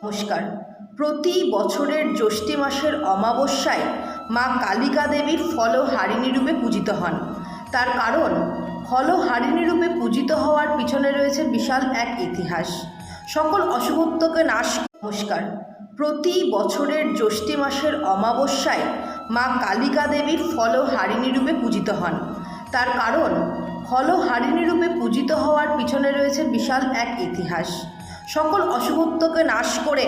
নমস্কার। প্রতি বছরের জ্যৈষ্ঠ মাসের অমাবস্যায় মা কালিকা দেবী ফলহারিণী রূপে পূজিত হন। তার কারণ, ফলহারিণী রূপে পূজিত হওয়ার পিছনে রয়েছে বিশাল এক ইতিহাস। সকল অশুভত্বকে নাশ। নমস্কার। প্রতি বছরের জ্যৈষ্ঠ মাসের অমাবস্যায় মা কালিকা দেবী ফলহারিণী রূপে পূজিত হন। তার কারণ, ফলহারিণী রূপে পূজিত হওয়ার পিছনে রয়েছে বিশাল এক ইতিহাস। সকল অশুভত্বকে নাশ করে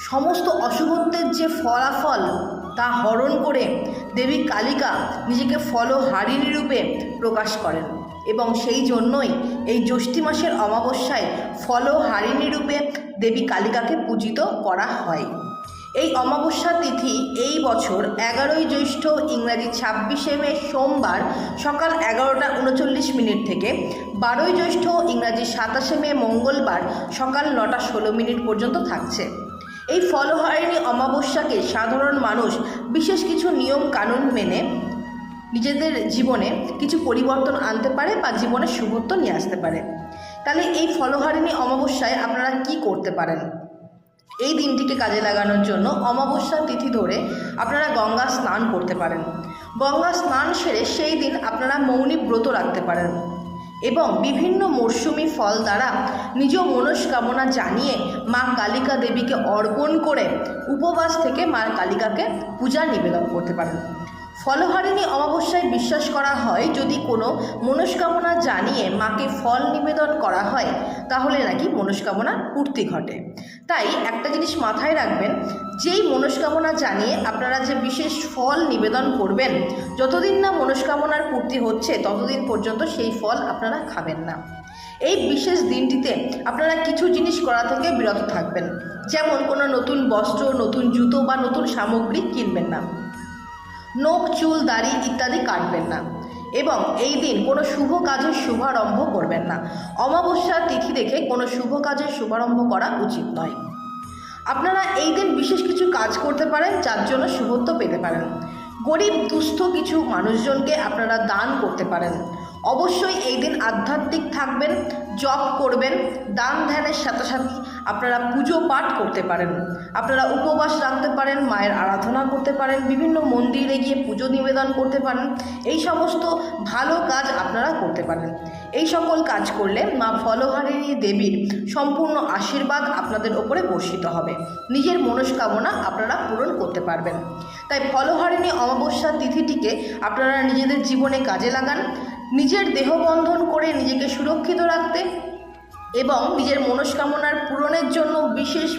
সমস্ত অশুভত্বের যে ফলাফল তা হরণ করে দেবী কালিকা নিজেকে ফলহারিণী রূপে প্রকাশ করেন এবং সেই জন্যই এই জ্যৈষ্ঠ মাসের অমাবস্যায় ফলহারিণী রূপে দেবী কালিকাকে পূজিত করা হয়। এই অমাবস্যা তিথি এই বছর 11ই জ্যৈষ্ঠ ইংরাজি 26শে মে সোমবার সকাল 11:39 থেকে 12ই জ্যৈষ্ঠ ইংরাজি 27শে মে মঙ্গলবার সকাল 9:16 পর্যন্ত থাকছে। এই ফলহারিণী অমাবস্যাকে সাধারণ মানুষ বিশেষ কিছু নিয়ম কানুন মেনে নিজেদের জীবনে কিছু পরিবর্তন আনতে পারে বা জীবনে শুভত্ব নিয়ে আসতে পারে। তাহলে এই ফলহারিণী অমাবস্যায় আপনারা কি করতে পারেন? এই দিনটিকে কাজে লাগানোর জন্য অমাবস্যা তিথি ধরে আপনারা গঙ্গা স্নান করতে পারেন। গঙ্গা স্নান সেরে সেই দিন আপনারা মৌনী ব্রত রাখতে পারেন এবং বিভিন্ন মরশুমি ফল দ্বারা নিজ মনস্কামনা জানিয়ে মা কালিকা দেবীকে অর্পণ করে উপবাস থেকে মা কালিকাকে পূজা নিবেদন করতে পারেন। ফলহারিণী অমাবস্যায় বিশ্বাস করা হয়, যদি কোনো মনস্কামনা জানিয়ে মাকে ফল নিবেদন করা হয় তাহলে নাকি মনস্কামনা পূর্তি ঘটে। তাই একটা জিনিস মাথায় রাখবেন, যেই মনস্কামনা জানিয়ে আপনারা যে বিশেষ ফল নিবেদন করবেন, যতদিন না মনস্কামনার পূর্তি হচ্ছে ততদিন পর্যন্ত সেই ফল আপনারা খাবেন না। এই বিশেষ দিনটিতে আপনারা কিছু জিনিস করা থেকে বিরত থাকবেন, যেমন কোনো নতুন বস্ত্র, নতুন জুতো বা নতুন সামগ্রী কিনবেন না, নখ চুল দাড়ি ইত্যাদি কাটবেন না এবং এই দিন কোনো শুভ কাজের শুভারম্ভ করবেন না। অমাবস্যা তিথি দেখে কোনো শুভ কাজের শুভারম্ভ করা উচিত নয়। আপনারা এই দিন বিশেষ কিছু কাজ করতে পারেন যার জন্য শুভত্ব পেতে পারেন। গরিব দুস্থ কিছু মানুষজনকে আপনারা দান করতে পারেন। অবশ্যই এই দিন আধ্যাত্মিক থাকবেন, জপ করবেন, দান ধ্যানের সাথে সাথে আপনারা পুজো পাঠ করতে পারেন। আপনারা উপবাস রাখতে পারেন, মায়ের আরাধনা করতে পারেন, বিভিন্ন মন্দিরে গিয়ে পুজো নিবেদন করতে পারেন। এই সমস্ত ভালো কাজ আপনারা করতে পারেন। এই সকল কাজ করলে মা ফলহারিণী দেবীর সম্পূর্ণ আশীর্বাদ আপনাদের ওপরে বর্ষিত হবে, নিজের মনস্কামনা আপনারা পূরণ করতে পারবেন। তাই ফলহারিণী অমাবস্যা তিথিটিকে আপনারা নিজেদের জীবনে কাজে লাগান, নিজের দেহ বন্ধন করে নিজেকে সুরক্ষিত রাখতে এবং নিজের মনস্কামনার পূরণের জন্য বিশেষ